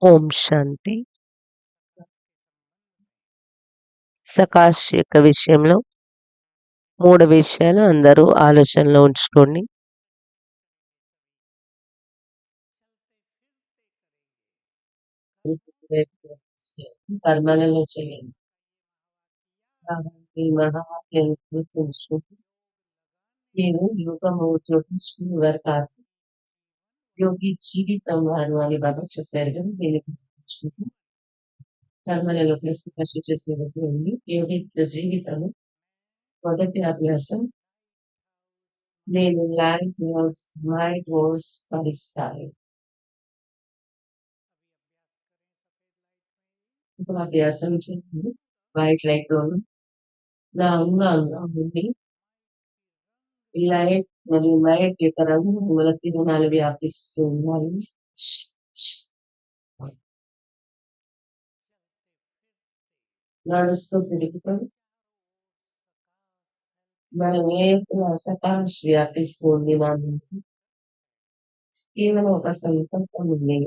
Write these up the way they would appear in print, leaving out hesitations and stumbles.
ఓం శాంతి. సకాష్ యొక్క విషయంలో 3 విషయాలు అందరూ ఆలోచనలో ఉంచుకోండి. కర్మలలో చేయండి. కాబట్టి మహావాక్యాన్ని గుర్తుంచుకుంటూ మీరు యోగము చూపించుకునేవారు కాదు. యోగి జీవితం వారు అని బాబా చెప్పారు కదా, దీన్ని గుర్తుంచుకుంటూ కర్మలలో కృషి చేసే రోజు ఉంది. యోగి జీవితము మొదటి అభ్యాసం, నేను లైట్ వాస్ మైట్ వాస్ పరిస్తాయి. ఇప్పుడు అభ్యాసం చేయండి. వైట్ లైట్ లోను నా అంగంగా ఉండి లైట్ మరియు లైట్ యొక్క రంగుల కిరణాలు వ్యాపిస్తూ ఉన్నాయి. నడుస్తూ తిరుగుతూ మన వేపుల సకాష్ వ్యాపిస్తూ ఉంది. నా నుండి కేవలం ఒక సంకల్పం ఉంది,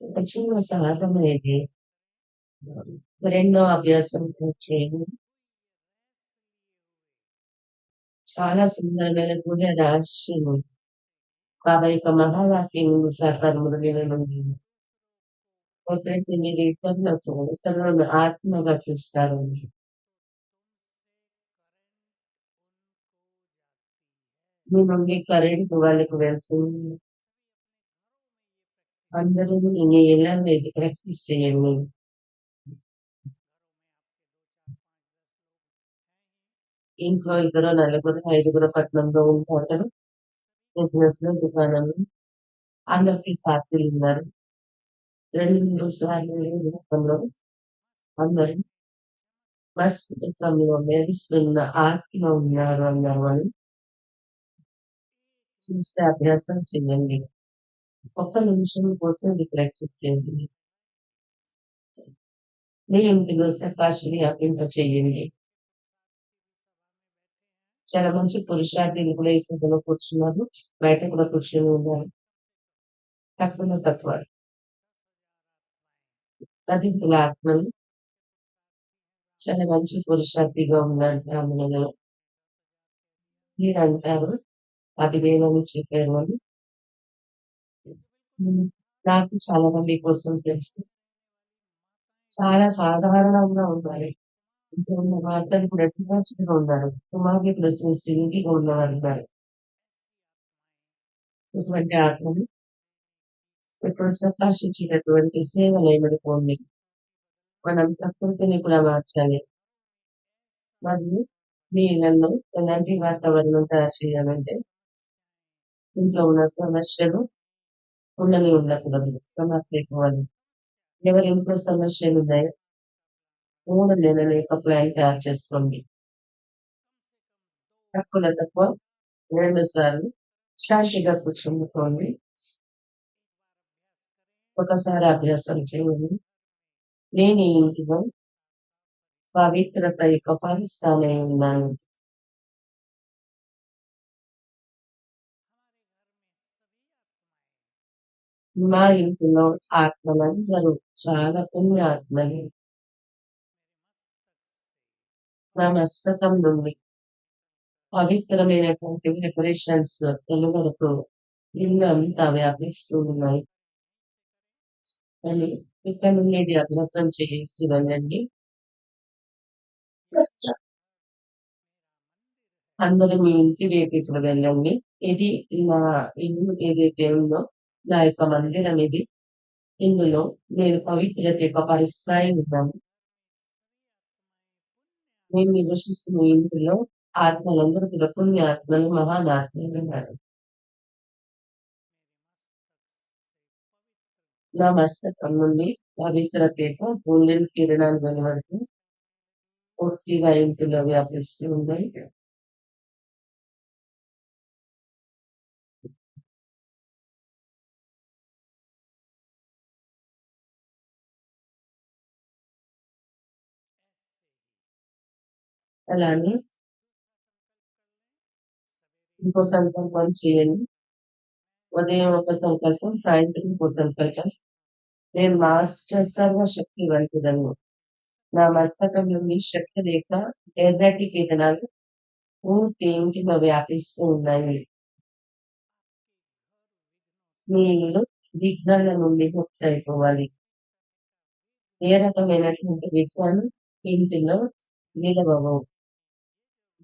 ఒక చిన్న సాధన ఇది. రెండో అభ్యాసం చేయండి. చాలా సుందరమైన పూజ రహస్యము బాబా యొక్క మహావాక్యం సాకారములు నుండి ఒకటి మీరు ఇతరులను ఆత్మగా చూస్తారు. మీ నుండి కరెంట్ వాళ్ళకి వెళ్తుంది. అందరూ మీ ఇళ్ళలో ఇది ప్రాక్టీస్ చేయండి. ఇంట్లో 2, 4, 5 పట్టణంలో ఉంటారు కదా, బిజినెస్ లో, దుకాణంలో అందరికీ సాక్షులు ఉన్నారు. 2, 3 సార్లు రూపంలో అందరూ మస్తకంలో మెరుస్తున్న ఆత్మ ఉన్నారు అన్నారు అని చూసే అభ్యాసం చేయండి. ఒక్క నిమిషం కోసం ఇది ప్రాక్టీస్ చేయండి. మీ ఇంటిలో సకాశని వ్యాపింప చేయండి. చాలా మంచి పురుషార్థులు కూడా ఈ సభలో కూర్చున్నారు, బయట కూడా కూర్చొని ఉన్నారు. తక్కువ తత్వాలు 10,000 ఆత్మలు చాలా మంచి పురుషార్థిగా ఉన్నారు. బ్రాహ్మణులలో మీరు అంటారు 10,000 అని చెప్పారు అని. నాకు చాలా మంది కోసం తెలుసు, చాలా సాధారణంగా ఉన్నారు. ఇంకా ఉన్న వార్తలు కూడా అడ్వాన్స్డ్‌గా ఉన్నారు. కుమారి ప్లస్ సింగిగా ఉన్నవారు ఉన్నారు. ఇటువంటి ఆత్మలు ఇప్పుడు సంభాషించినటువంటి సేవలు ఏమనుకోండి, మనం ప్రకృతిని కూడా మార్చాలి. మరియు మీ ఇళ్లలో ఎలాంటి వాతావరణం తయారు చేయాలంటే, ఇంట్లో ఉన్న సమస్యలు ఉండకూడదు, సమాప్తి అయిపోవాలి. ఎవరి ఇంట్లో సమస్యలు ఉన్నాయో 3 నెలల యొక్క ప్లాన్ తయారు చేసుకోండి. తక్కువ 2 సార్లు శాంతిగా కూర్చుండుకోండి. ఒకసారి అభ్యాసం చేయండి. నేను ఈ ఇంటిలో పవిత్రత యొక్క పరిస్థానే ఉన్నాను. మా ఇంటిలో ఆత్మలందరూ చాలా పుణ్యాత్మలు. నా మస్తకం నుండి పవిత్రమైనటువంటి వైబ్రేషన్స్ తెలుగుతూ ఇల్లు అంతా వ్యాపిస్తూ ఉన్నాయి అని ఇక్కడ నుండి ఇది అభ్యాసం చేసి వెళ్ళండి. అందరూ మీ ఇంటి వైపు ఇప్పుడు వెళ్ళండి. ఇది నా ఇల్లు ఏదైతే ఉందో, నా యొక్క మందిరం ఇది. ఇందులో నేను పవిత్రత యొక్క పరిస్థాయి ఉన్నాను. నేను నివసిస్తున్న ఇంటిలో ఆత్మలందరూ కూడా పుణ్య ఆత్మలు, మహాన్ ఆత్మలు ఉన్నారు. నా మస్తకం నుండి పవిత్రత యొక్క పుణ్యం కిరణాలు వెలువడుతూ పూర్తిగా ఇంటిలో వ్యాపిస్తూ ఉన్నాయి. అలానే ఇంకో సంకల్పం చేయండి. ఉదయం ఒక సంకల్పం, సాయంత్రం ఇంకో సంకల్పం. నేను మాస్టర్ సర్వశక్తివంతుడను. నా మస్తకం నుండి శక్తి రేఖ ఎర్రటి కిరణాలు పూర్తి ఇంటిలో వ్యాపిస్తూ ఉన్నాయి. మీ ఇల్లు విఘ్నాల నుండి ముక్తయిపోవాలి. ఏ రకమైనటువంటి విఘ్నాలు ఇంటిలో నిలవవు.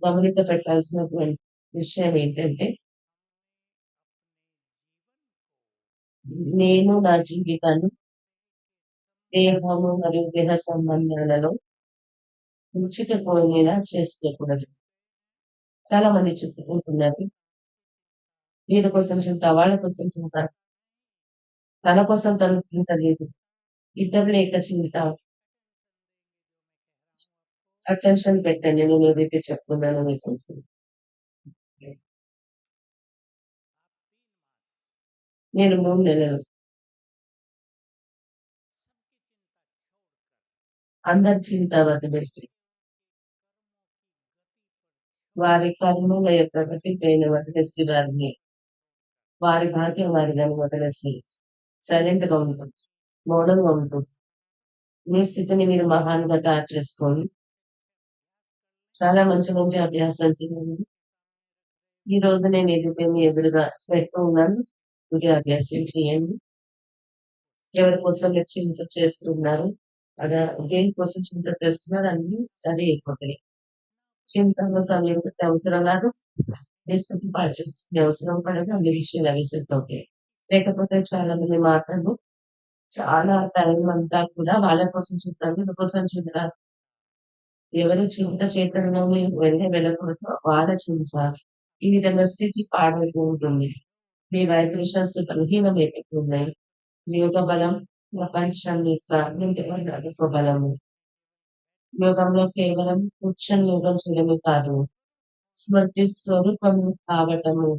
గమనిక పెట్టాల్సినటువంటి విషయం ఏంటంటే, నేను నా జీవితాన్ని దేహము మరియు దేహ సంబంధాలలో ముచ్చికపోయేలా చేసుకోకూడదు. చాలా మంది చెప్పుకుంటున్నారు. వీళ్ళ కోసం చింత, వాళ్ళ కోసం చింత, తన కోసం తను చింత లేదు. ఇద్దరు లేక చింత. అటెన్షన్ పెట్టండి. నేను ఏదైతే చెప్తున్నానో మీకు. నేను 3 నెలలు అందరి చింత వదిలేసి, వారి కర్మల యొక్క గతిపైన వదిలేసి వారి భాగ్యం వారిదని వదిలేసి సైలెంట్‌గా ఉండు. మౌనంగా ఉండు. మీ స్థితిని మీరు మహాన్‌గా తయారు చేసుకోండి. చాలా మంచి మంచి అభ్యాసాలు చేయండి. ఈరోజు నేను ఏదైతే మీ ఎదురుగా పెడుతూ ఉన్నానో, ఇది అభ్యాసం చేయండి. ఎవరి కోసం మీరు చింత చేస్తున్నారు, అదా దేనికోసం చింత చేస్తున్నారు అన్నీ సరి అయిపోతాయి. చింతలో సంలిప్తత అవసరం లేదు. విసుగు పాలు చేసుకునే అవసరం పడదు. అన్ని విషయాలు అవి సెట్ అవుతాయి. లేకపోతే చాలా మంది మాత్రము చాలా టైం అంతా కూడా వాళ్ళ కోసం చింత, వీళ్ళ కోసం చింత, ఎవరి చింత చేతనలోని వెళ్ళకూడదు వాళ్ళ చింత. ఈ విధంగా స్థితి పాడైతూ ఉంటుంది. మీ వైబ్రేషన్స్ బలహీనమైపోతున్నాయి. యోగ బలం ప్రపంచం యొక్క అన్నింటి బలము. యోగంలో కేవలం కూర్చొని యోగం చేయడమే కాదు, స్మృతి స్వరూపము కావటము.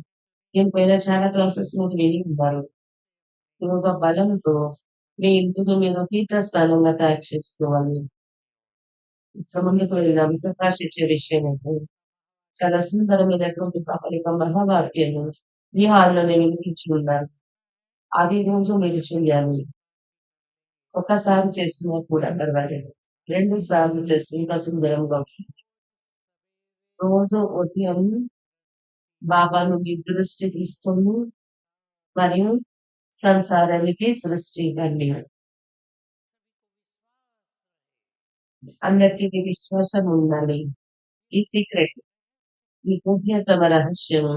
దీనిపైన చాలా క్లాసెస్ మీరు విని ఉన్నారు. యోగ బలంతో మీ ఇంటిని మీరు తీర్థస్థానంగా తయారు చేసుకోవాలి. ఇక్కడ ముందుకు వెళ్ళినాం. సకాష్ ఇచ్చే విషయం అయితే చాలా సుందరమైనటువంటి ప్రపలిక మహావాక్యాలు ఈ హాల్లోనే వినిపించి ఉన్నారు. అది రోజు మీరు చేయాలి. ఒకసారి చేసినా కూడా పర్వాలేదు. 2 సార్లు చేస్తే ఇంకా సుందరంగా ఉంటుంది. రోజు ఉదయం బాబా నుండి దృష్టి తీసుకొని మరియు సంసారానికి దృష్టి ఇవ్వండి. అందరికి ఇది విశ్వాసం ఉండాలి. ఈ సీక్రెట్, ఈ గుహ్యతమ రహస్యము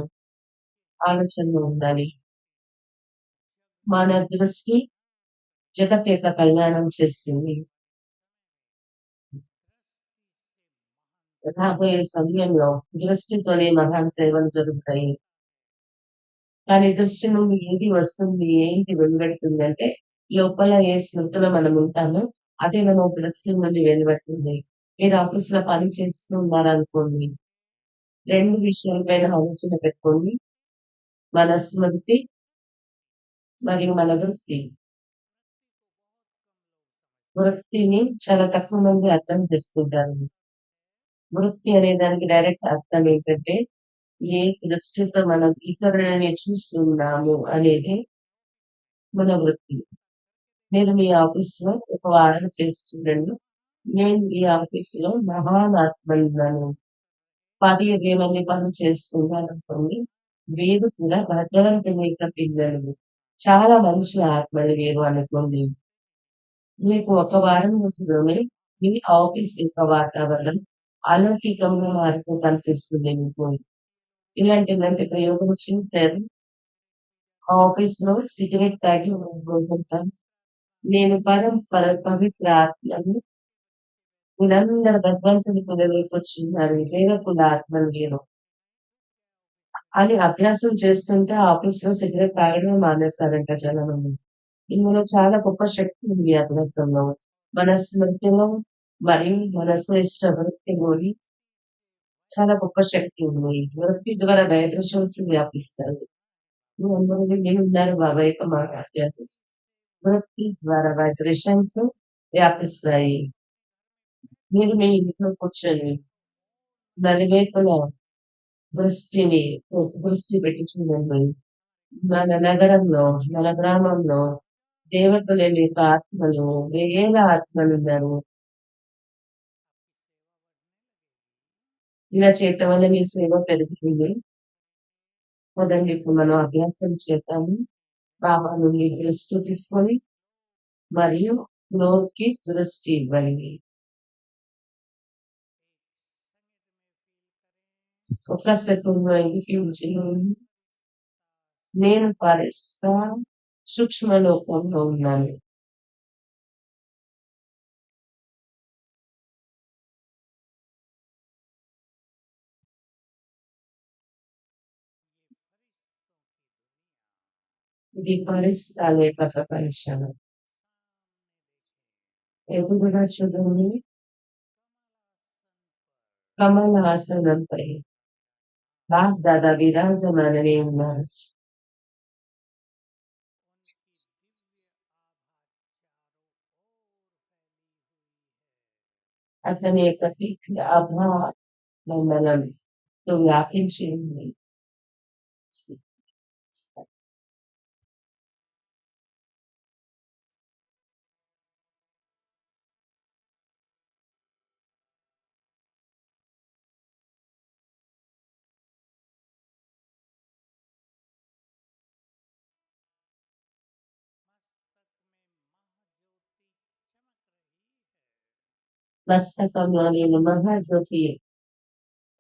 ఆలోచనలో ఉండాలి. మన దృష్టి జగత్ యొక్క కళ్యాణం చేస్తుంది. రాబోయే సమయంలో దృష్టితోనే మహాన్ సేవలు జరుగుతాయి. కానీ దృష్టి నుండి ఏది వస్తుంది, ఏంటి వెలువడుతుందంటే, లోపల ఏ స్మృతిలో మనం ఉంటామో, అదే మన దృష్టి నుండి వెలువడుతుంది. మీరు ఆఫీస్‌లో పని చేస్తూ ఉన్నారనుకోండి, 2 విషయాలపైన ఆలోచన పెట్టుకోండి. మన స్మృతి మరియు మన వృత్తి. వృత్తిని చాలా తక్కువ మంది అర్థం చేసుకుంటారు. వృత్తి అనే దానికి డైరెక్ట్ అర్థం ఏంటంటే, ఏ దృష్టితో మనం ఇతరులని చూస్తున్నాము అనేది మన వృత్తి. మీరు మీ ఆఫీస్‌లో ఒక వారం చేసి చూడండి. నేను ఈ ఆఫీస్‌లో మహాన్ ఆత్మనున్నాను. 10, 20 మంది పని చేస్తున్నారనుకోండి. వీరు కూడా భగవంతుని యొక్క పిల్లలు. చాలా మంచి ఆత్మలు వీరు అనుకోండి. మీకు ఒక వారం రోజుల్లోనే మీ ఆఫీస్ యొక్క వాతావరణం అలౌకికంగా మారుతూ కనిపిస్తుంది మీకు. ఇలాంటి ప్రయోగం చేశారు. ఆఫీస్‌లో సిగరెట్ తాగి ఒక రోజంతా నేను పవిత్ర ఆత్మని, వీళ్ళందరూ భగవంతుని పిల్లలకొచ్చున్నారు. దేవకుల ఆత్మలు వీరు అని అభ్యాసం చేస్తుంటే ఆఫీస్‌లో సిగరెట్ తాగడమే మానేస్తారంట జనమంది. ఇందులో చాలా గొప్ప శక్తి ఉంది ఈ అభ్యాసంలో. మన స్మృతిలో మరియు మన శ్రేష్ట వృత్తిలోని చాలా గొప్ప శక్తి ఉంది. వృత్తి ద్వారా వైబ్రేషన్స్ వ్యాపిస్తాయి. మీరందరూ విని ఉన్నారు బాబా యొక్క మహావాక్యాలు. వృత్తి ద్వారా వైబ్రేషన్స్ వ్యాపిస్తాయి. మీరు మీ ఇంట్లో కూర్చొని నలువైపులా దృష్టిని దృష్టి పెట్టి చూడండి. మన నగరంలో, మన గ్రామంలో దేవతల యొక్క ఆత్మలు, వేల ఆత్మలున్నారు. ఇలా చేయటం వల్ల మీ సేవ పెరుగుతుంది. మొదలు ఇప్పుడు మనం అభ్యాసం చేద్దాము. భావాలు మీ దృష్టి తీసుకొని మరియు నోటికి దృష్టి ఇవ్వండి. ఒక సెకండ్ చేయండి. నేను పరిస్థ సూక్ష్మ లోకంలో ఉన్నాను. ఇది పరిస్థాల యొక్క ప్రపంచం. ఎదురుగా చూడండి, కమలాసనంపై బాగ్దాదా విరాజమాననే ఉన్నారు. అతని యొక్క దివ్య అభా మండలంతో వ్యాపించి ఉంది. మస్తకంలో నేను మహాజ్యోతి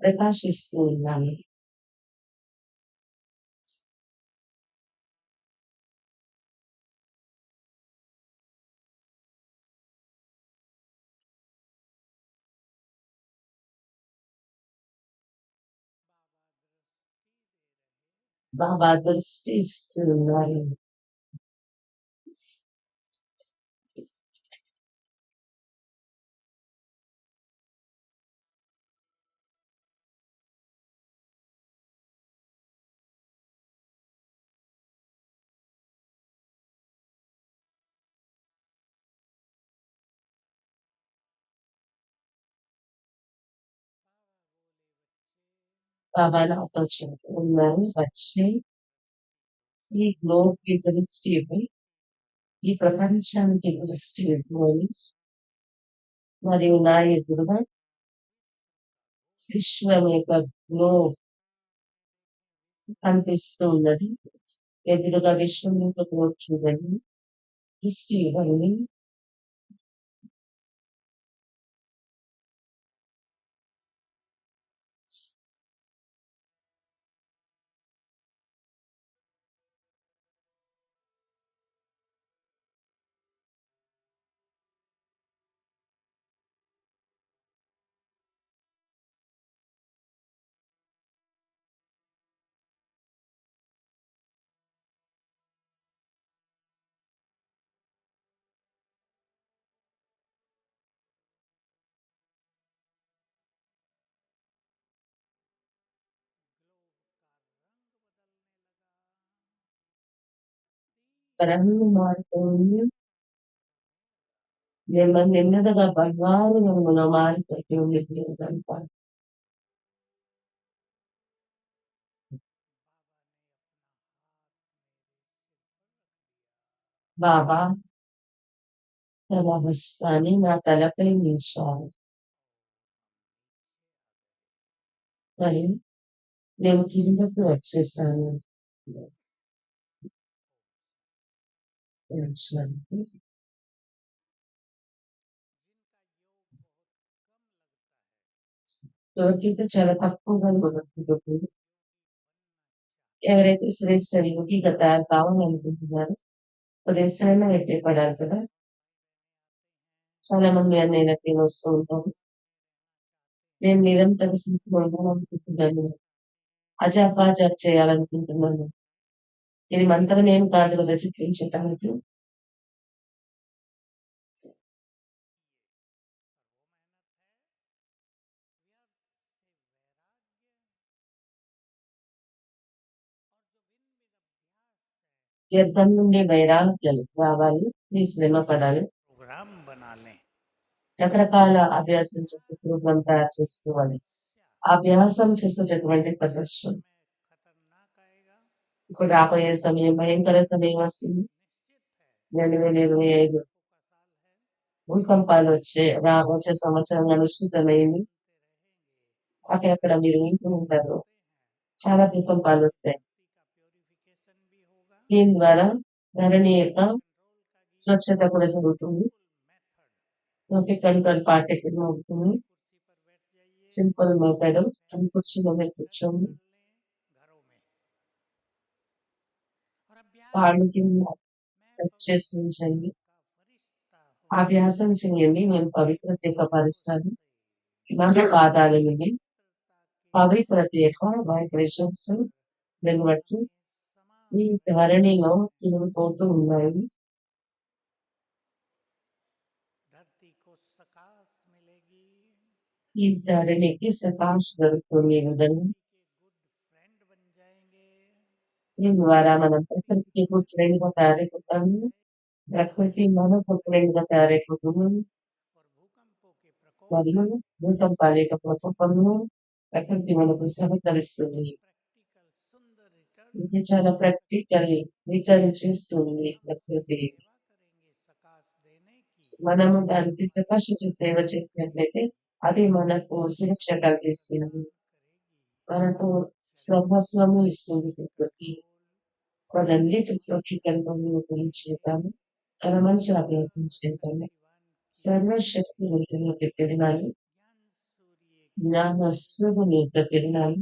ప్రకాశిస్తూ ఉన్నాను. బాబా దృష్టి ఇస్తున్నారు. బాబా నాతో చెప్తూ ఉన్నారు, వచ్చి ఈ గ్లోబ్ కి దృష్టి ఇవ్వి, ఈ ప్రపంచానికి దృష్టి ఇవ్వని మరియు నా ఎదురుగా విశ్వం యొక్క గ్లోబ్ కనిపిస్తూ ఉన్నది. ఎదురుగా విశ్వం యొక్క గ్లోబ్ చూడండి, దృష్టి ఇవ్వండి. రంగు మారుతూ ఉంది. నెమ్మదిగా బంగారు రంగులో మారిపోతూ ఉంది ఇదంతా. బాబా తన హస్తాన్ని నా తలపై ఉంచారు. మరి నేను కిందకు వచ్చేసాను. ఎవరికైతే చాలా తక్కువగా మొదలుపెట్టు, ఎవరైతే శ్రేష్ఠ యోగిగా తయారు కావాలనుకుంటున్నారో ఉదయం అయితే పడాలి కదా. చాలా మంది అన్నయ్యలకి వస్తూ ఉంటారు, నేను నిరంతర స్థితిలో ఉండాలనుకుంటున్నాను, అజాపాజాప్ చేయాలనుకుంటున్నాను. ఇది మంత్రం ఏం కాదు కదా చూపించటానికి. వ్యర్థం నుండి వైరాగ్యం రావాలి, నీ శ్రమ పడాలి, రకరకాల అభ్యాసం చేసి ప్రోగ్రాం తయారు చేసుకోవాలి. అభ్యాసం చేసేటటువంటి ప్రదర్శన. ఇప్పుడు రాబోయే సమయం భయంకర సమయం వస్తుంది. 2025 భూకంపాలు వచ్చే సంవత్సరం అనుష్ఠితమైంది. అక్కడక్కడ మీరు వింటూ ఉంటారు. చాలా భూకంపాలు వస్తాయి. దీని ద్వారా ధరణి యొక్క స్వచ్ఛత కూడా జరుగుతుంది. కంట్రోల్ పార్ట్ ఎక్కడ అవుతుంది. Simple method. కుర్చీలో మీద కూర్చోండి. కాళ్ళు కింద చేసి ఉంచండి. అభ్యాసం చేయండి. నేను పవిత్రత యొక్క పరిస్థితి మన పాదాల నుండి పవిత్రత యొక్క వైబ్రేషన్స్ వెలువట్టి ఈ ధరణిలో తిరిగిపోతూ ఉన్నాయి. ఈ ధరణికి సకాశ్ దొరుకుతుంది. విధంగా దీని ద్వారా మనం ప్రకృతికి గుడ్ ఫ్రెండ్ గా తయారైపోతాము. ప్రకృతి మనకు ఫ్రెండ్ గా తయారైపోతుంది. మరియు భూకంపాల యొక్క ప్రకోపంలో ప్రకృతి మనకు సహకరిస్తుంది. ఇది చాలా ప్రాక్టికల్ రిటర్న్ చేస్తుంది ప్రకృతి. మనము దానికి సకాశించి సేవ చేసినట్లయితే అది మనకు సురక్ష కలిగిస్తుంది. మనకు సర్వస్వము ఇస్తుంది ప్రకృతి. మనందరికీ కనుక గురించి చేద్దాము. చాలా మంచి అభ్యాసం చేద్దాము. సర్వశక్తి యొక్క కిరణాలు జ్ఞానస్సుని యొక్క కిరణాలు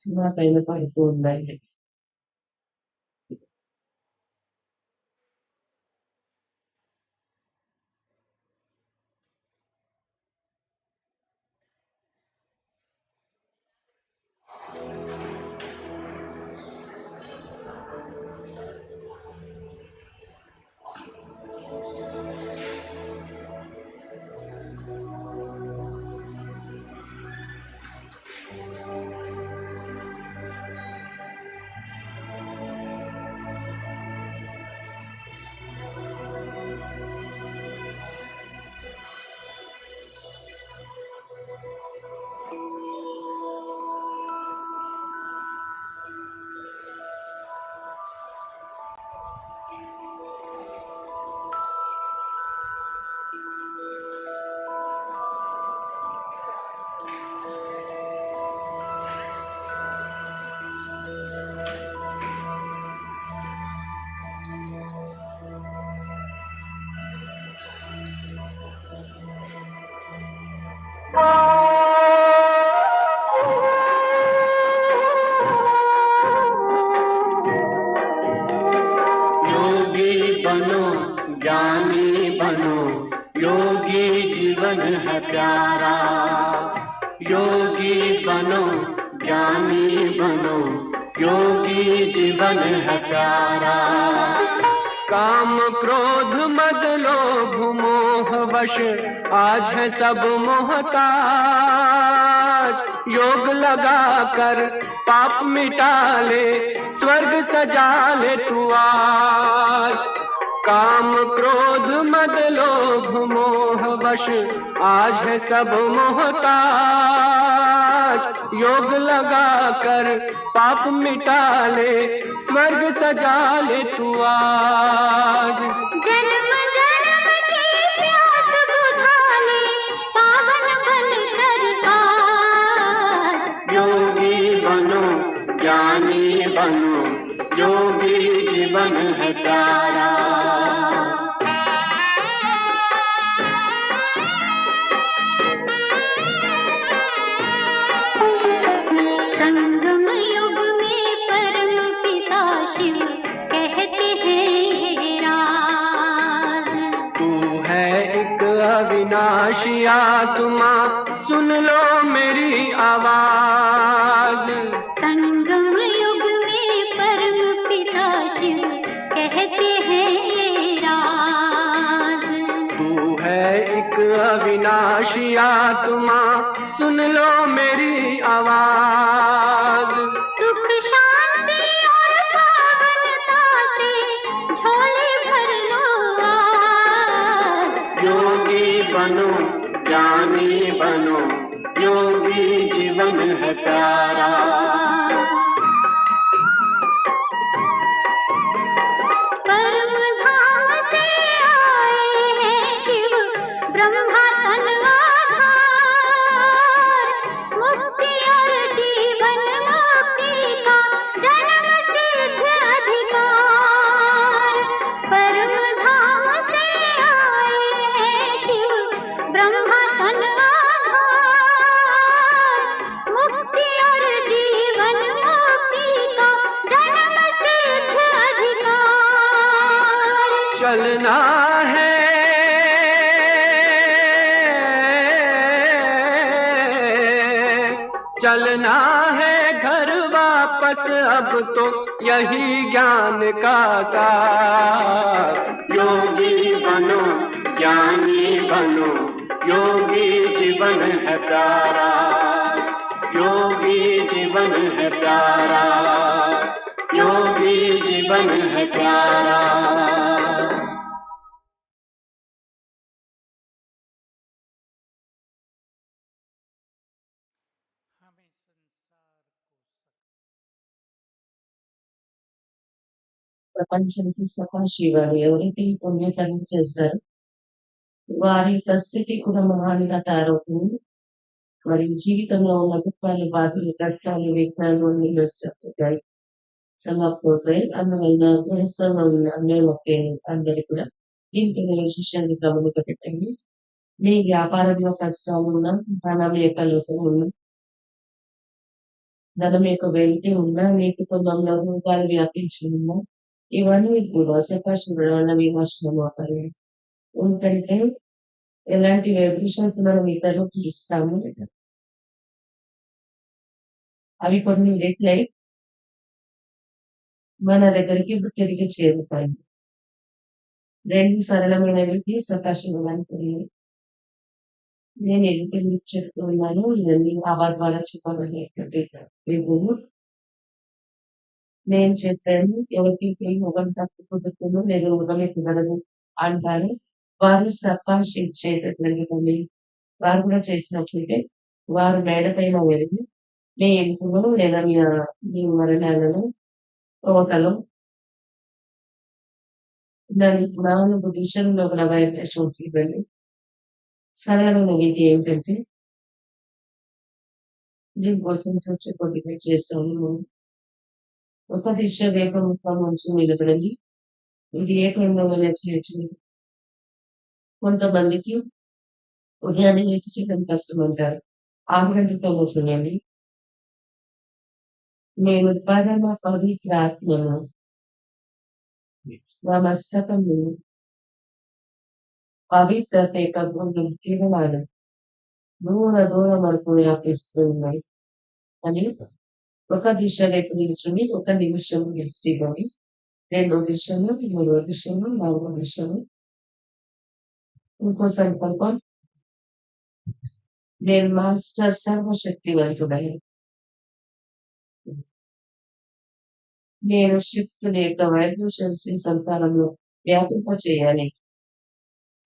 నా పైన పడుతూ ఉన్నాయి. ज्ञानी बनो, योगी जीवन है प्यारा। योगी बनो, ज्ञानी बनो, योगी जीवन है प्यारा। काम क्रोध मद लोभ मोह वश आज है सब मोहताज। योग लगा कर पाप मिटा ले, स्वर्ग सजा ले तू आज। काम क्रोध मद लोभ मोह वश आज है सब मोहताज। योग लगा कर पाप मिटा ले, स्वर्ग सजा ले तू आज। जन्म जन्म की प्यास बुझा ले, पावन बन कर आज। योगी बनो, ज्ञानी बनो, योगी जीवन है प्यारा। संगम युग में परम पिता शिव कहते हैं राज। तू है एक अविनाशी आत्मा, सुन लो मेरी आवाज। संगम युग में परम पिता शिव कहते हैं राज। तू है एक अविनाशी आत्मा, सुन लो मेरी आवाज। सुख शांति और पावनता से झोले भर लो आज। योगी बनो, ज्ञानी बनो, योगी जीवन है प्यारा। परम धाम बस अब तो यही ज्ञान का सार। योगी बनो ज्ञानी बनो, योगी जीवन है प्यारा, योगी जीवन है प्यारा, योगी जीवन है प्यारा। ప్రపంచానికి సదాశివాలు ఎవరైతే ఈ పుణ్యకర్మ చేస్తారో వారి యొక్క స్థితి కూడా మహాన్గా తయారవుతుంది. మరి జీవితంలో ఉన్న దుఃఖాలు, బాధలు, కష్టాలు, విఘ్నాలు అన్ని నష్టపోతాయి, సమాప్తమవుతాయి. అందువల్ల గృహస్థంలో ఉన్న అన్నయ్య అందరికీ కూడా దీనికి విశేషాన్ని గమనిక పెట్టండి. మీ వ్యాపారంలో కష్టాలు ఉన్నా, ధనం యొక్క లోపం ఉన్నా, ధనం యొక్క వెలితి ఉన్నా, మీ కుటుంబంలో రోగాలు వ్యాపించి ఉన్నా, ఇవన్నీ కూడా సకాశంలో వల్ల వినాశనం అవుతాయి. ఎందుకంటే ఎలాంటి వైబ్రేషన్స్ మనం ఇతరులకు ఇస్తాము అవి కొన్ని రెట్లై మన దగ్గరికి తిరిగి చేరుతాయి. రెండు సరళమైనవి సకాశంలోకి నేను ఎందుకు చెప్తున్నాను, ఇవన్నీ ఆవాల ద్వారా చెప్పాలనేటువంటి విభువు. నేను చెప్పాను, ఎవరికి ముఖం తప్పు కుదురుతుందో నేను ముఖం కుదరదు అంటారు. వారు సకాశ ఇచ్చేటటువంటి పని వారు కూడా చేసినట్లయితే వారు మేడ పైన వెళ్ళి మీ ఇంట్లో లేదా మీ మరణాలను తోటలో దాని 4 దిశల్లో కూడా వైబ్రేషన్స్ ఇవ్వండి. సరళమైన విధి ఏంటంటే దీనికోసం చర్చ కొద్దిగా చేస్తాము. ఒక దిశ వేపముఖం నుంచి నిలబడండి. ఇది ఏ టైంలో చేయొచ్చు. కొంతమందికి ఉదయాన్నే లేచి చేయడం కష్టం అంటారు. 6 గంటలతో చూడండి. నేను పరమ పవిత్రాత్మను, నా మస్తకము పవిత్రత యొక్క కిరణాలు దూరం వరకు వ్యాపిస్తున్నాయి అని ఒక దిశ వైపు నిల్చుని 1 నిమిషం దృష్టి ఇవ్వండి. 2 దిశలు, 3 దిశలు, 4 దిశలు. ఇంకో సంకల్పం, నేను మాస్టర్ సర్వశక్తివంతుడని, నేను శక్తుల యొక్క వైబ్రేషన్స్ ఈ సంసారంలో వ్యాపింప చేయాలి.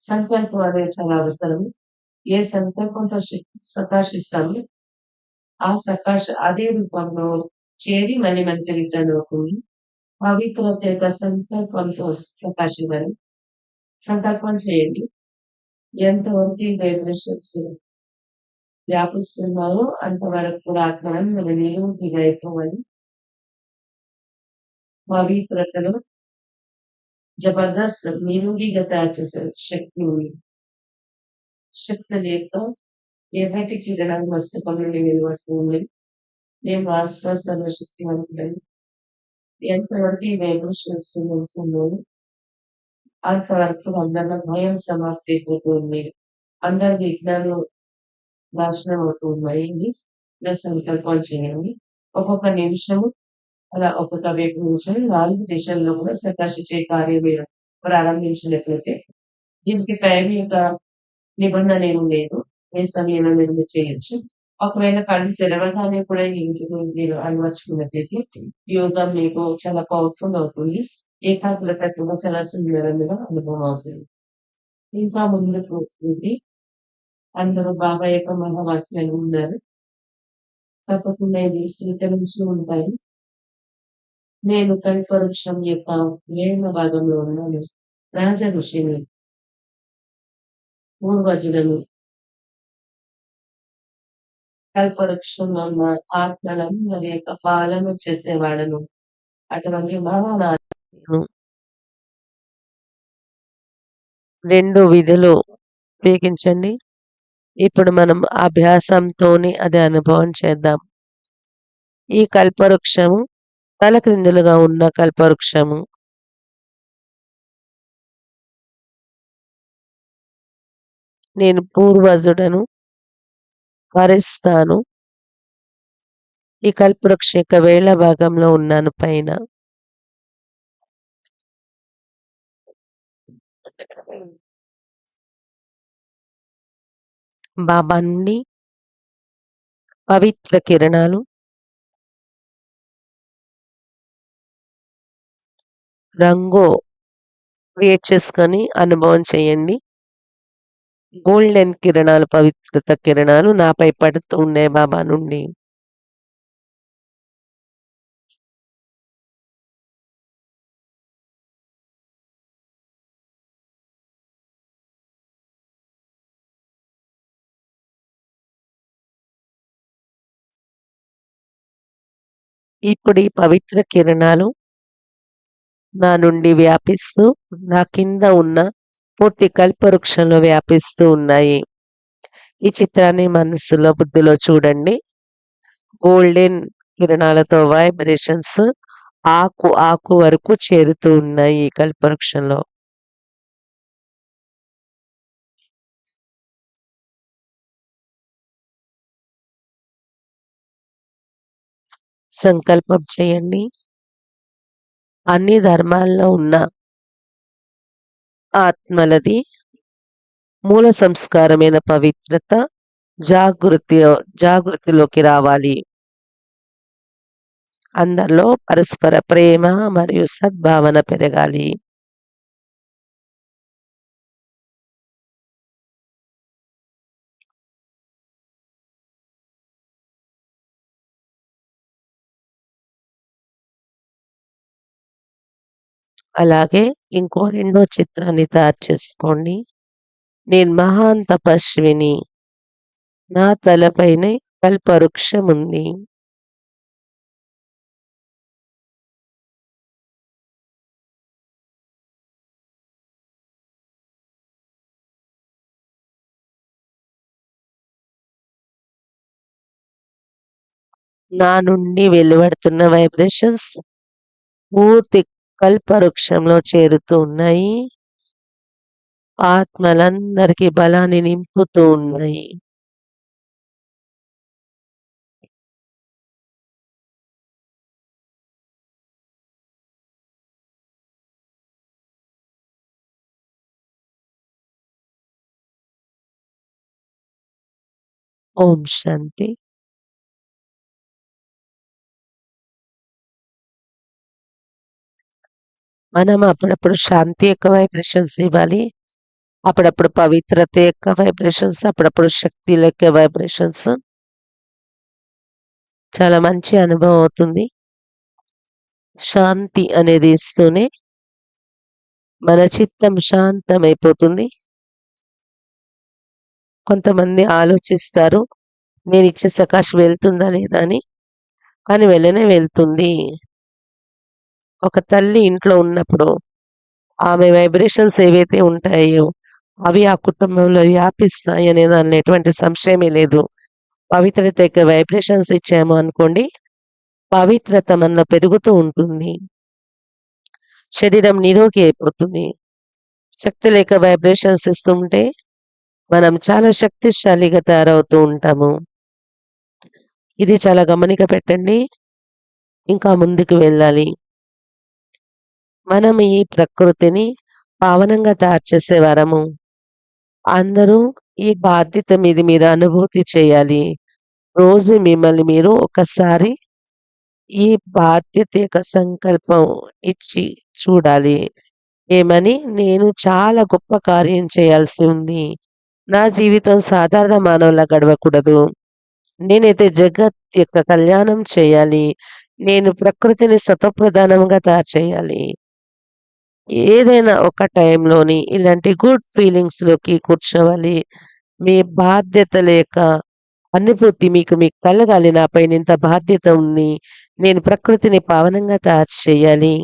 సంకల్పం అనేది చాలా అవసరం. ఏ సంకల్పంతో సకాశిస్తాము ఆ సకాశ అదే రూపంలో చేరి మళ్ళీ మనకి రిటర్న్ అవుతుంది. పవిత్రత యొక్క సంకల్పంతో సకాశివ్వాలి. సంకల్పం చేయండి. ఎంతవరకు వైబ్రేషన్స్ వ్యాపిస్తున్నాయో అంతవరకు కూడా ఆత్మను మనం నిలువుగా అయిపోవాలి. పవిత్రతలో జబర్దస్త్ నిలువుగా తయారు చేసే శక్తి ఉంది. శక్తుల యొక్క ఎర్రటి కిరణాలు మస్తకం నుండి వెలువడుతూ ఉన్నాయి. నేను మాస్టర్ సర్వశక్తివంతుడని ఎంతవరకు ఈ వైబ్రేషన్స్ ఉంటుందో అంతవరకు అందరిలో భయం సమాప్తి అయిపోతుంది. అందరి విఘ్నాలు నాశనం అవుతూ ఉన్నాయి. సంకల్పం చేయండి. ఒక్కొక్క నిమిషము అలా ఒక్కొక్క వైపు నుంచి 4 దిశల్లో కూడా సకాశించే కార్యం మీరు ప్రారంభించినట్లయితే దీనికి టైం యొక్క నిబంధన ఏమి లేదు. ఏ సమయంలో మీరు చేయొచ్చు. ఒకవేళ కళ్ళు తెరవగానే కూడా ఇంటికి మీరు అలవర్చుకున్నట్లయితే యోగా మీకు చాలా పవర్ఫుల్ అవుతుంది. ఏకాగ్రత కూడా చాలా సుందరంగా అనుభవం అవుతుంది. ఇంకా ముందుకు అందరూ బాబా యొక్క మహావాక్యాలు ఉన్నారు. తప్పకుండా ఇది స్వీకరించి ఉంటాయి. నేను కల్పవృక్షం యొక్క 7వ భాగంలో ఉన్నాను. రాజ ఋషిని, పూర్వజులను, కల్పవృక్షంలో ఉన్న ఆత్మలను వారి యొక్క పాలన చేసేవాడను. అటువంటి మహానాథను 2 విధులు ఉపయోగించండి. ఇప్పుడు మనం అభ్యాసంతోని అది అనుభవం చేద్దాం. ఈ కల్పవృక్షము తలక్రిందులుగా ఉన్న కల్పవృక్షము నేను పూర్వజుడను, వరిస్తాను, ఈ కల్పవృక్ష యొక్క వేళ్ల భాగంలో ఉన్నాను పైన. బాబా నుండి పవిత్ర కిరణాలు రంగు క్రియేట్ చేసుకొని అనుభవం చేయండి. గోల్డెన్ కిరణాలు, పవిత్రత కిరణాలు నాపై పడుతూ ఉన్నాయి బాబా నుండి. ఇప్పుడు ఈ పవిత్ర కిరణాలు నా నుండి వ్యాపిస్తూ నా కింద ఉన్న పూర్తి కల్పవృక్షంలో వ్యాపిస్తూ ఉన్నాయి. ఈ చిత్రాన్ని మనసులో బుద్ధిలో చూడండి. గోల్డెన్ కిరణాలతో వైబ్రేషన్స్ ఆకు ఆకు వరకు చేరుతూ ఉన్నాయి ఈ కల్పవృక్షంలో. సంకల్పం చేయండి. అన్ని ధర్మాల్లో ఉన్న ఆత్మలది మూల సంస్కారమైన పవిత్రత జాగృతిలోకి రావాలి. అందరిలో పరస్పర ప్రేమ మరియు సద్భావన పెరగాలి. అలాగే ఇంకో రెండో చిత్రాన్ని తయారు చేసుకోండి. నేను మహాన్ తపస్విని, నా తలపైనే కల్పవృక్షం ఉంది. నా నుండి వెలువడుతున్న వైబ్రేషన్స్ పూర్తి కల్పవృక్షంలో చేరుతూ ఉన్నాయి. ఆత్మలందరికీ బలాన్ని నింపుతూ ఉన్నాయి. ఓం శాంతి. మనం అప్పుడప్పుడు శాంతి యొక్క వైబ్రేషన్స్ ఇవ్వాలి. అప్పుడప్పుడు పవిత్రత యొక్క వైబ్రేషన్స్, అప్పుడప్పుడు శక్తి యొక్క వైబ్రేషన్స్. చాలా మంచి అనుభవం అవుతుంది. శాంతి అనేది ఇస్తూనే మన చిత్తం శాంతమైపోతుంది. కొంతమంది ఆలోచిస్తారు, నేను ఇచ్చే సకాశం వెళ్తుందా లేదా అని. కానీ వెళ్ళనే వెళ్తుంది. ఒక తల్లి ఇంట్లో ఉన్నప్పుడు ఆమె వైబ్రేషన్స్ ఏవైతే ఉంటాయో అవి ఆ కుటుంబంలో వ్యాపిస్తాయి అనే దానిలో ఎటువంటి సంశయమే లేదు. పవిత్రత యొక్క వైబ్రేషన్స్ ఇచ్చాము అనుకోండి, పవిత్రత మనలో పెరుగుతూ ఉంటుంది. శరీరం నిరోగి అయిపోతుంది. శక్తి లేక వైబ్రేషన్స్ ఇస్తుంటే మనం చాలా శక్తిశాలిగా తయారవుతూ ఉంటాము. ఇది చాలా గమనిక పెట్టండి. ఇంకా ముందుకు వెళ్ళాలి. మనం ఈ ప్రకృతిని పావనంగా తయారు చేసే వరము. అందరూ ఈ బాధ్యత మీది మీరు అనుభూతి చేయాలి. రోజు మిమ్మల్ని మీరు ఒకసారి ఈ బాధ్యత యొక్క సంకల్పం ఇచ్చి చూడాలి. ఏమని? నేను చాలా గొప్ప కార్యం చేయాల్సి ఉంది. నా జీవితం సాధారణ మానవులా గడవకూడదు. నేనైతే జగత్ యొక్క కళ్యాణం చేయాలి. నేను ప్రకృతిని సతోప్రధానంగా తయారు చేయాలి. ఏదైనా ఒక టైంలోని ఇలాంటి గుడ్ ఫీలింగ్స్‌లోకి కూర్చోవాలి. మీ బాధ్యతల యొక్క అనుభూతి మీకు కలగాలి. నాపైన ఇంత బాధ్యత ఉంది. నేను ప్రకృతిని పావనంగా తయారు చేయాలి.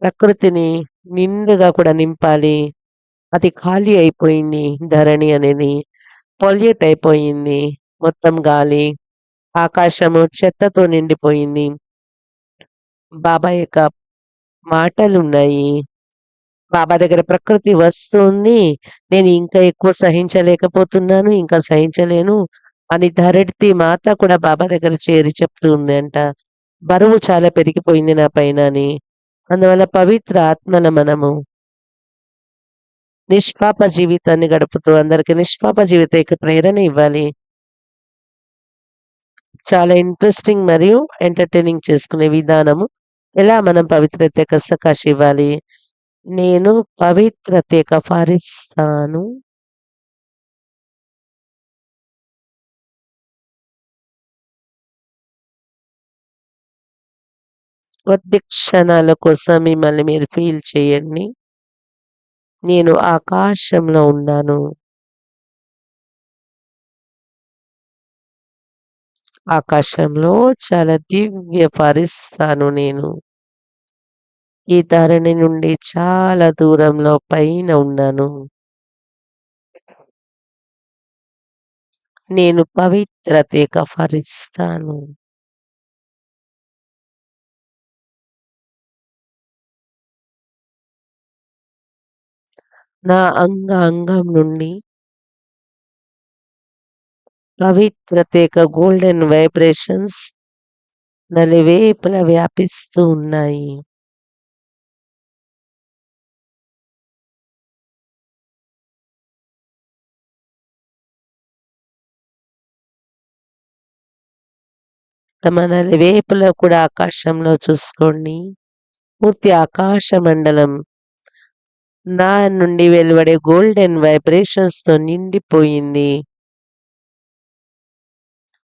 ప్రకృతిని నిండుగా కూడా నింపాలి. అది ఖాళీ అయిపోయింది. ధరణి అనేది పొల్యూట్ అయిపోయింది. మొత్తం గాలి, ఆకాశము చెత్తతో నిండిపోయింది. బాబా యొక్క మాటలున్నాయి. బాబా దగ్గర ప్రకృతి వస్తుంది. నేను ఇంకా ఎక్కువ సహించలేకపోతున్నాను. ఇంకా సహించలేను. అని ధరణి మాత కూడా బాబా దగ్గర చేరి చెప్తూ ఉంది అంట. బరువు చాలా పెరిగిపోయింది నా పైన అని. అందువల్ల పవిత్ర ఆత్మల మనము నిష్పాప జీవితాన్ని గడుపుతూ అందరికి నిష్పాప జీవితానికి ప్రేరణ ఇవ్వాలి. చాలా ఇంట్రెస్టింగ్ మరియు ఎంటర్టైనింగ్ చేసుకునే విధానము ఎలా మనం పవిత్రతకు సకాశ ఇవ్వాలి. నేను పవిత్రతకు ఫరిస్తాను, కొద్ది క్షణాల కోసం మిమ్మల్ని మీరు ఫీల్ చేయండి. నేను ఆకాశంలో ఉన్నాను. ఆకాశంలో చాలా దివ్య పరిస్తాను నేను. ఈ ధరణి నుండి చాలా దూరంలో పైన ఉన్నాను. నేను పవిత్రతకు ఫరిస్తాను. నా అంగం నుండి పవిత్రతకు గోల్డెన్ వైబ్రేషన్స్ నలువైపులా వ్యాపిస్తూ ఉన్నాయి. తమ నలువైపులా కూడా ఆకాశంలో చూసుకోండి. పూర్తి ఆకాశ మండలం నా నుండి వెలువడే గోల్డెన్ వైబ్రేషన్స్ తో నిండిపోయింది.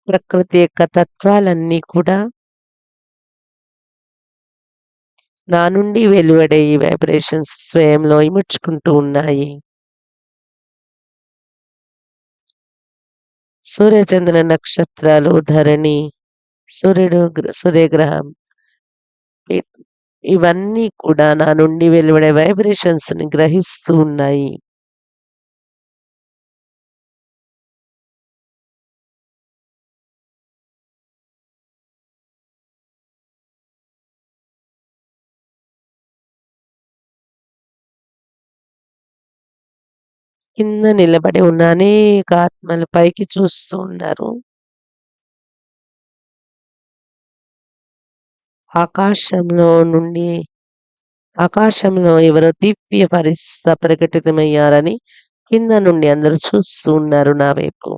ప్రకృతి యొక్క తత్వాలన్నీ కూడా నా నుండి వెలువడే ఈ వైబ్రేషన్స్ స్వయంలో ఇముడ్చుకుంటూ ఉన్నాయి. సూర్యచంద్ర నక్షత్రాలు, ధరణి, సూర్యుడు, సూర్యగ్రహం ఇవన్నీ కూడా నా నుండి వెలువడే వైబ్రేషన్స్ ని గ్రహిస్తూ ఉన్నాయి. కింద నిలబడి ఉన్న అనేక ఆత్మలు పైకి చూస్తూ ఉన్నారు. ఆకాశంలో ఎవరో దివ్య పరిస్థితి ప్రకటితమయ్యారని కింద నుండి అందరూ చూస్తూ ఉన్నారు నా వైపు.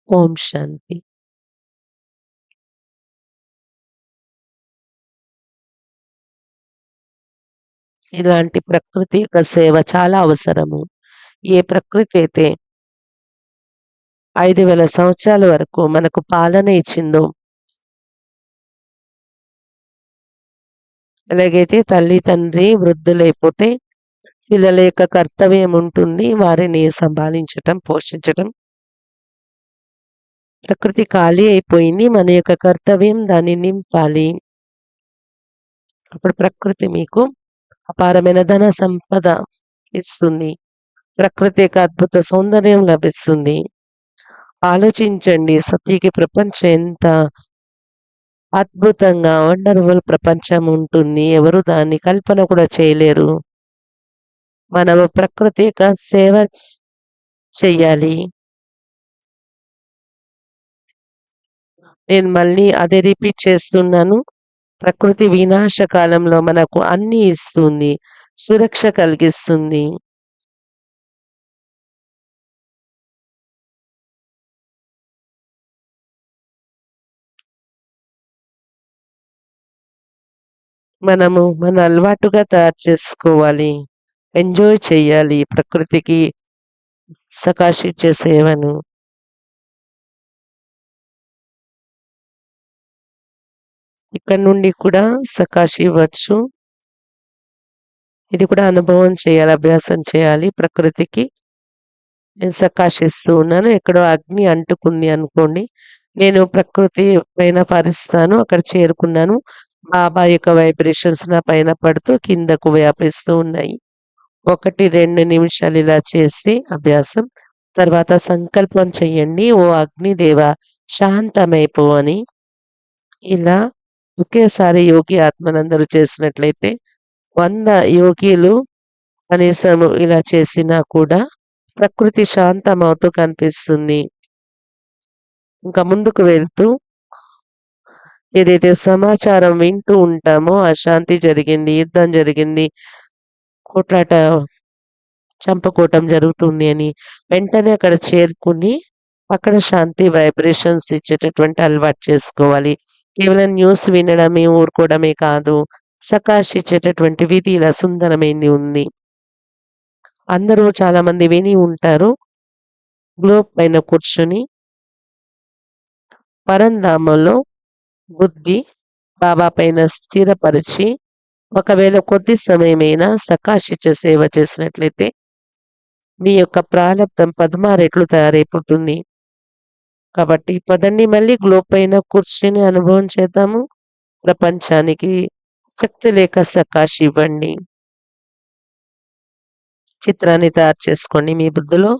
ఓం శాంతి. ఇలాంటి ప్రకృతి యొక్క సేవ చాలా అవసరము. ఏ ప్రకృతి అయితే 5,000 సంవత్సరాల వరకు మనకు పాలన ఇచ్చిందో, ఎలాగైతే తల్లి తండ్రి వృద్ధులైపోతే పిల్లల యొక్క కర్తవ్యం ఉంటుంది వారిని సంభాళించటం, పోషించటం. ప్రకృతి ఖాళీ అయిపోయింది, మన యొక్క కర్తవ్యం దాన్ని నింపాలి. అప్పుడు ప్రకృతి మీకు అపారమైన ధన సంపద ఇస్తుంది. ప్రకృతి యొక్క అద్భుత సౌందర్యం లభిస్తుంది. ఆలోచించండి, సత్యకి ప్రపంచం ఎంత అద్భుతంగా వండర్ఫుల్ ప్రపంచం ఉంటుంది. ఎవరు దాన్ని కల్పన కూడా చేయలేరు. మనము ప్రకృతి యొక్క సేవ చెయ్యాలి. నేను మళ్ళీ అదే రిపీట్ చేస్తున్నాను. ప్రకృతి వినాశ కాలంలో మనకు అన్ని ఇస్తుంది, సురక్ష కలిగిస్తుంది. మనము మన అలవాటుగా తయారు చేసుకోవాలి, ఎంజాయ్ చేయాలి ప్రకృతికి సకాశించే సేవను. ఇక్కడ నుండి కూడా సకాశి ఇవ్వచ్చు. ఇది కూడా అనుభవం చేయాలి, అభ్యాసం చేయాలి. ప్రకృతికి నేను సకాశిస్తూ ఉన్నాను. ఎక్కడో అగ్ని అంటుకుంది అనుకోండి, నేను ప్రకృతి పైన పరిస్తాను, అక్కడ చేరుకున్నాను. బాబా యొక్క వైబ్రేషన్స్ నా పైన పడుతూ కిందకు వ్యాపిస్తూ ఉన్నాయి. 1-2 నిమిషాలు ఇలా చేసి అభ్యాసం. తర్వాత సంకల్పం చెయ్యండి. ఓ అగ్నిదేవ శాంతమైపో అని. ఇలా ఒకేసారి యోగి ఆత్మనందరూ చేసినట్లయితే 100 యోగిలు కనీసం ఇలా చేసినా కూడా ప్రకృతి శాంతమవుతూ కనిపిస్తుంది. ఇంకా ముందుకు వెళ్తూ ఏదైతే సమాచారం వింటూ ఉంటామో అశాంతి జరిగింది, యుద్ధం జరిగింది, కొట్లాట చంపుకోవటం జరుగుతుంది అని వెంటనే అక్కడ చేరుకుని అక్కడ శాంతి వైబ్రేషన్స్ ఇచ్చేటటువంటి అలవాటు చేసుకోవాలి. కేవలం న్యూస్ వినడమే ఊరుకోవడమే కాదు, సకాష్ ఇచ్చేటటువంటి విధి ఇలా సుందరమైంది ఉంది. అందరూ చాలా మంది విని ఉంటారు. గ్లోబ్ పైన కూర్చుని పరంధామంలో బుద్ధి బాబా పైన స్థిరపరిచి ఒకవేళ కొద్ది సమయమైనా సకాశిచ్చ సేవ చేసినట్లయితే మీ యొక్క ప్రారంభం 16 రెట్లు తయారైపోతుంది. కాబట్టి పదండి మళ్ళీ గ్లోబ్ పైన కూర్చుని అనుభవం చేద్దాము. ప్రపంచానికి శక్తి లేక సకాశ్ ఇవ్వండి. చిత్రాన్ని తయారు చేసుకోండి మీ బుద్ధిలో.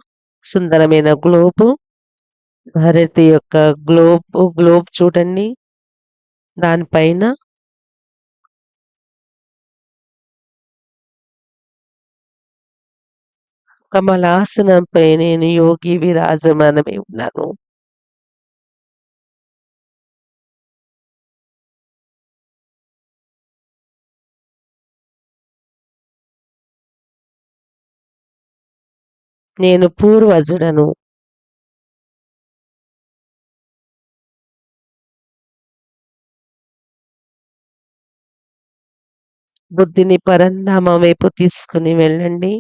సుందరమైన గ్లోబ్, భారతి యొక్క గ్లోబ్ చూడండి. దానిపైన కమలాసనంపై నేను యోగి విరాజమానమై ఉన్నాను. నేను పూర్వజుడను. బుద్ధిని పరంధామం వైపు తీసుకుని వెళ్ళండి.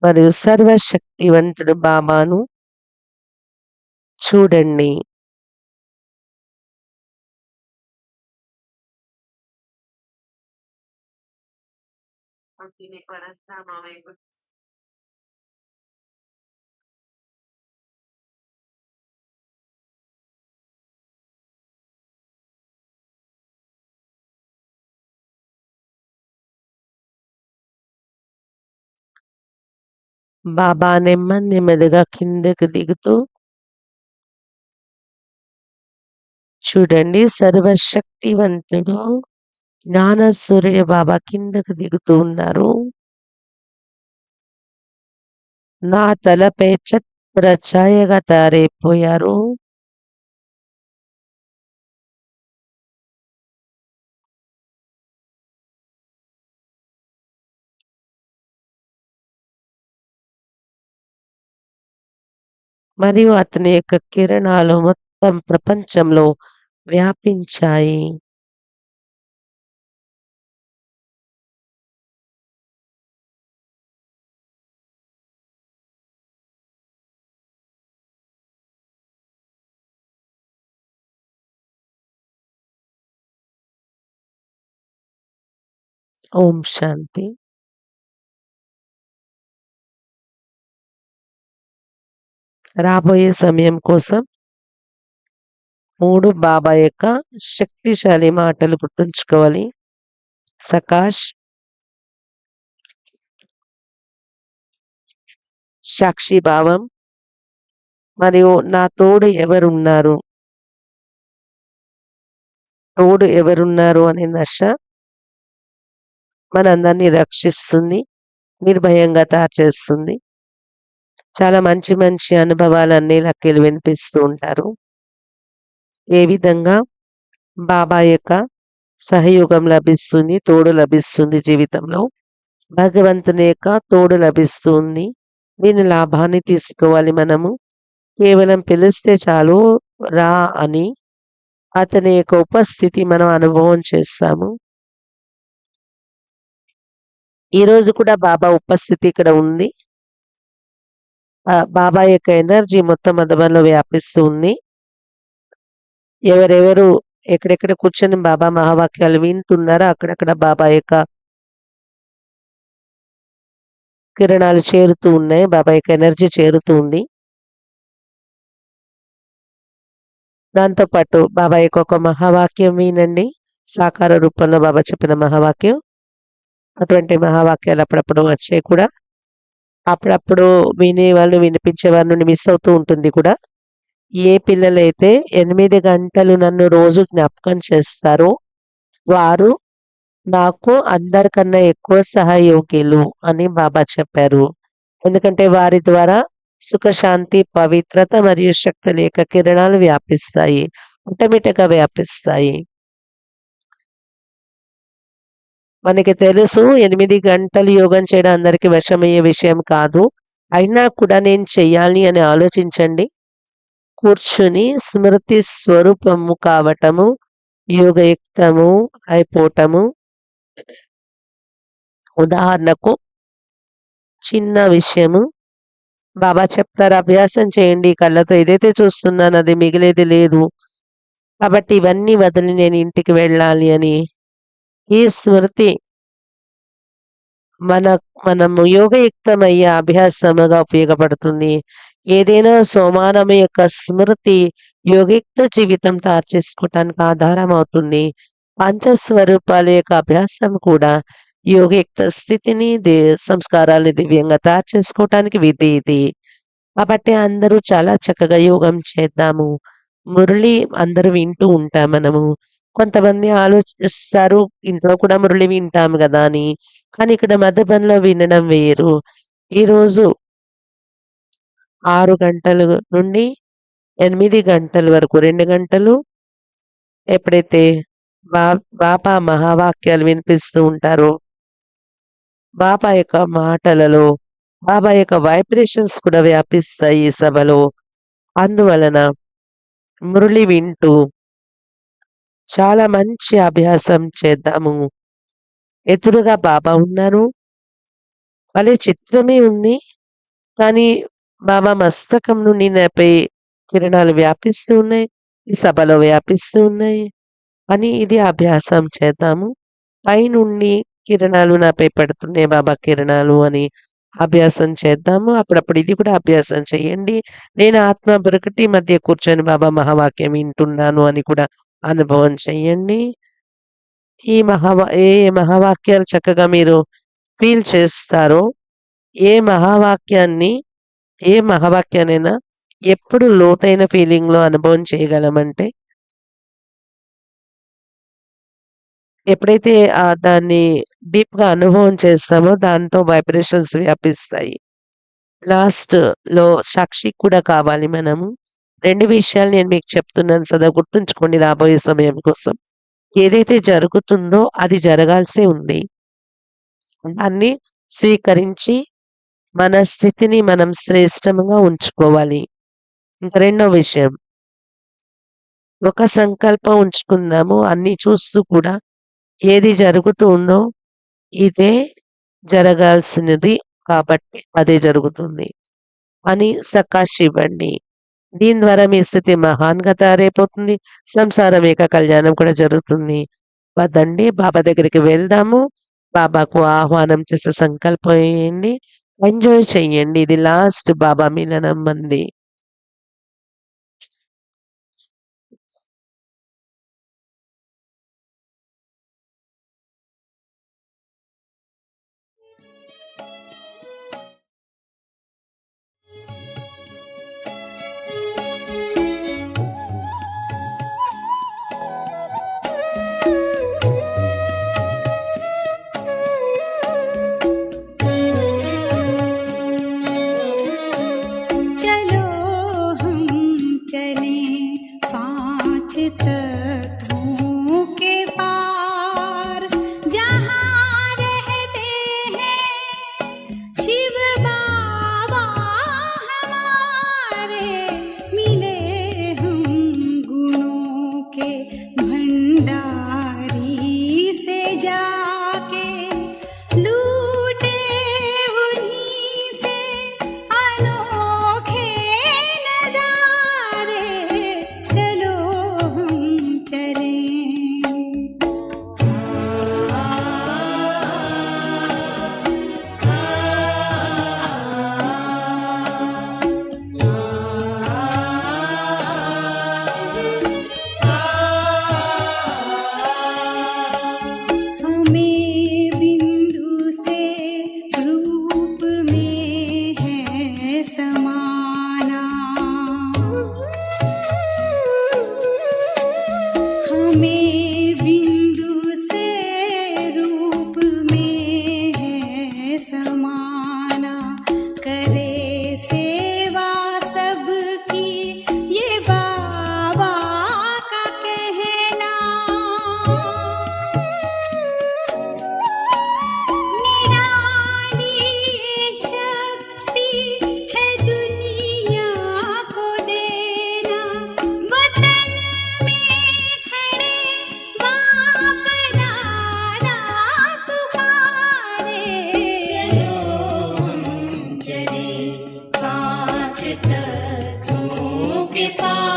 మరియు సర్వశక్తివంతుడు బాబాను చూడండి. బుద్ధిని పరంధామం వైపు బాబా నెమ్మదిగా కిందకు దిగుతూ చూడండి. సర్వశక్తివంతుడు జ్ఞాన సూర్యుడు బాబా కిందకు దిగుతూ ఉన్నారు. నా తలపై ఛత్ర ఛాయగా తయారైపోయారు. మరియు అతని యొక్క కిరణాలు మొత్తం ప్రపంచంలో వ్యాపించాయి. ఓం శాంతి. రాబోయే సమయం కోసం 3 బాబా యొక్క శక్తిశాలి మాటలు గుర్తుంచుకోవాలి. సకాష్, సాక్షి భావం మరియు నా తోడు ఎవరున్నారు అనే నశ మనందరినీ రక్షిస్తుంది, నిర్భయంగా తయారు చేస్తుంది. చాలా మంచి మంచి అనుభవాలన్నీ లక్కీలు వినిపిస్తూ ఉంటారు. ఏ విధంగా బాబా యొక్క సహయోగం లభిస్తుంది, తోడు లభిస్తుంది, జీవితంలో భగవంతుని యొక్క తోడు లభిస్తుంది. దీని లాభాన్ని తీసుకోవాలి. మనము కేవలం పిలిస్తే చాలు రా అని అతని యొక్క ఉపస్థితి మనం అనుభవం చేస్తాము. ఈరోజు కూడా బాబా ఉపస్థితి ఇక్కడ ఉంది. బాబా యొక్క ఎనర్జీ మొత్తం మధుబన్లో వ్యాపిస్తూ ఉంది. ఎవరెవరు ఎక్కడెక్కడ కూర్చొని బాబా మహావాక్యాలు వింటున్నారో అక్కడక్కడ బాబా యొక్క కిరణాలు చేరుతూ ఉన్నాయి. బాబా యొక్క ఎనర్జీ చేరుతూ ఉంది. దాంతోపాటు బాబా యొక్క ఒక మహావాక్యం వినండి. సాకార రూపంలో బాబా చెప్పిన మహావాక్యం. అటువంటి మహావాక్యాలు అప్పుడప్పుడు వచ్చాయి కూడా. అప్పుడప్పుడు వినేవాళ్ళు, వినిపించేవారి నుండి మిస్ అవుతూ ఉంటుంది కూడా. ఏ పిల్లలైతే 8 గంటలు నన్ను రోజు జ్ఞాపకం చేస్తారో వారు నాకు అందరికన్నా ఎక్కువ సహయోగ్యులు అని బాబా చెప్పారు. ఎందుకంటే వారి ద్వారా సుఖశాంతి, పవిత్రత మరియు శక్తుల యొక్క కిరణాలు వ్యాపిస్తాయి. ఆటోమేటిక్‌గా వ్యాపిస్తాయి. మనకి తెలుసు 8 గంటలు యోగం చేయడం అందరికి వశమయ్యే విషయం కాదు. అయినా కూడా నేను చెయ్యాలి అని ఆలోచించండి. కూర్చుని స్మృతి స్వరూపము కావటము, యోగయుక్తము అయిపోవటము. ఉదాహరణకు చిన్న విషయము బాబా చెప్తారు, అభ్యాసం చేయండి. కళ్ళతో ఏదైతే చూస్తున్నానో అది మిగిలేది లేదు. కాబట్టి ఇవన్నీ వదిలి నేను ఇంటికి వెళ్ళాలి అని. ఈ స్మృతి మనము యోగయుక్తమయ్యే అభ్యాసముగా ఉపయోగపడుతుంది. ఏదైనా సోమానము యొక్క స్మృతి యోగయుక్త జీవితం తయారు చేసుకోవటానికి ఆధారం అవుతుంది. పంచస్వరూపాల యొక్క అభ్యాసం కూడా యోగయుక్త స్థితిని, సంస్కారాన్ని దివ్యంగా తయారు చేసుకోవటానికి విధి ఇది. కాబట్టి అందరూ చాలా చక్కగా యోగం చేద్దాము. మురళి అందరూ వింటూ ఉంటాం మనము. కొంతమంది ఆలోచిస్తారు ఇంట్లో కూడా మురళి వింటాం కదా అని. కానీ ఇక్కడ మధుబన్‌లో వినడం వేరు. ఈరోజు 6 గంటల నుండి 8 గంటల వరకు 2 గంటలు ఎప్పుడైతే బాబా మహావాక్యాలు వినిపిస్తూ ఉంటారో, బాబా యొక్క మాటలలో బాబా యొక్క వైబ్రేషన్స్ కూడా వ్యాపిస్తాయి ఈ సభలో. అందువలన మురళి వింటూ చాలా మంచి అభ్యాసం చేద్దాము. ఎదురుగా బాబా ఉన్నారు. భలే చిత్రమే ఉంది. కానీ బాబా మస్తకం నుండి నాపై కిరణాలు వ్యాపిస్తూ ఉన్నాయి. ఈ సభలో వ్యాపిస్తూ ఉన్నాయి. అని ఇది అభ్యాసం చేద్దాము. పైనుండి కిరణాలు నాపై పడుతున్నాయి బాబా కిరణాలు అని అభ్యాసం చేద్దాము. అప్పుడప్పుడు ఇది కూడా అభ్యాసం చేయండి. నేను ఆత్మ బ్రకటి మధ్య కూర్చొని బాబా మహావాక్యం వింటున్నాను అని కూడా అనుభవం చేయండి. ఏ మహావాక్యాలు చక్కగా మీరు ఫీల్ చేస్తారో, ఏ మహావాక్యాన్నైనా ఎప్పుడు లోతైన ఫీలింగ్‌లో అనుభవం చేయగలమంటే, ఎప్పుడైతే దాన్ని డీప్‌గా అనుభవం చేస్తామో దాంతో వైబ్రేషన్స్ వ్యాపిస్తాయి. లాస్ట్‌లో సాక్షి కూడా కావాలి మనము. 2 విషయాలు నేను మీకు చెప్తున్నాను సదా గుర్తుంచుకోండి రాబోయే సమయం కోసం. ఏదైతే జరుగుతుందో అది జరగాల్సే ఉంది. దాన్ని స్వీకరించి మన స్థితిని మనం శ్రేష్టంగా ఉంచుకోవాలి. ఇంకా రెండో విషయం, ఒక సంకల్పం ఉంచుకుందాము. అన్నీ చూస్తూ కూడా ఏది జరుగుతూ ఉందో ఇదే జరగాల్సినది కాబట్టి అదే జరుగుతుంది అని సకాష్ ఇవ్వండి. దీని ద్వారా మీ స్థితి మహాన్‌గా తయారైపోతుంది. సంసారం ఏక కళ్యాణం కూడా జరుగుతుంది. పదండి బాబా దగ్గరికి వెళ్దాము. బాబాకు ఆహ్వానం చేసే సంకల్పం వేయండి. ఎంజాయ్ చెయ్యండి. ఇది లాస్ట్ బాబా మిలనం మంది. चलो के पास